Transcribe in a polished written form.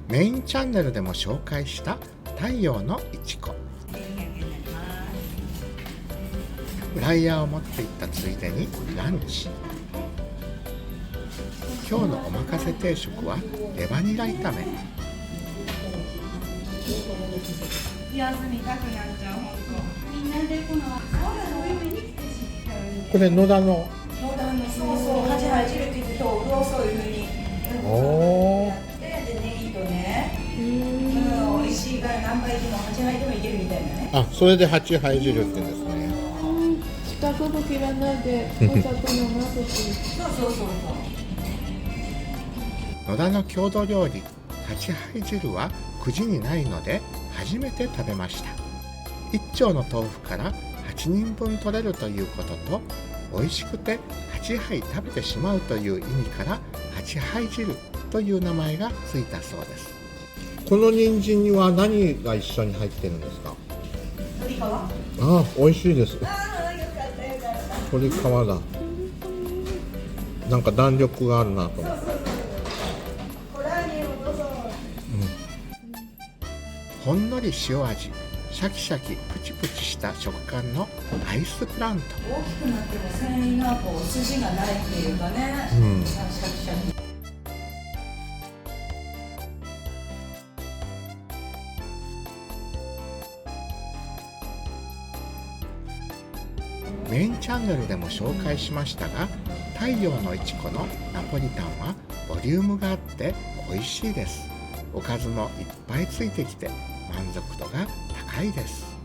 メインチャンネルでも紹介した太陽のいちこ。フライヤーを持っていったついでにランチ。今日のおまかせ定食はレバニラ炒め。これ野田のそうそう、8入るって言って豆腐をそういうふうにやってでネギとね、美味しいから何杯でも8杯でもいけるみたいなね。あ、それで8杯汁って言うんですね。近くぶ切らないでお砂糖のまぶし。そうそうそうそう。野田の郷土料理8杯汁はくじにないので初めて食べました。1丁の豆腐から8人分取れるということと、美味しくて8杯食べてしまうという意味から8杯汁という名前がついたそうです。この人参には何が一緒に入ってるんですか？鶏皮？ああ、美味しいです。ああ、よかったよかった。鶏皮だ。なんか弾力があるなと思って。コラーゲンをどうぞ。ほんのり塩味、シャキシャキプチプチした食感のアイスプラント。大きくなっても繊維がこう筋がないっていうかね。シャキシャキ。メインチャンネルでも紹介しましたが、太陽のいちこのナポリタンはボリュームがあって美味しいです。おかずもいっぱいついてきて満足度が高いです。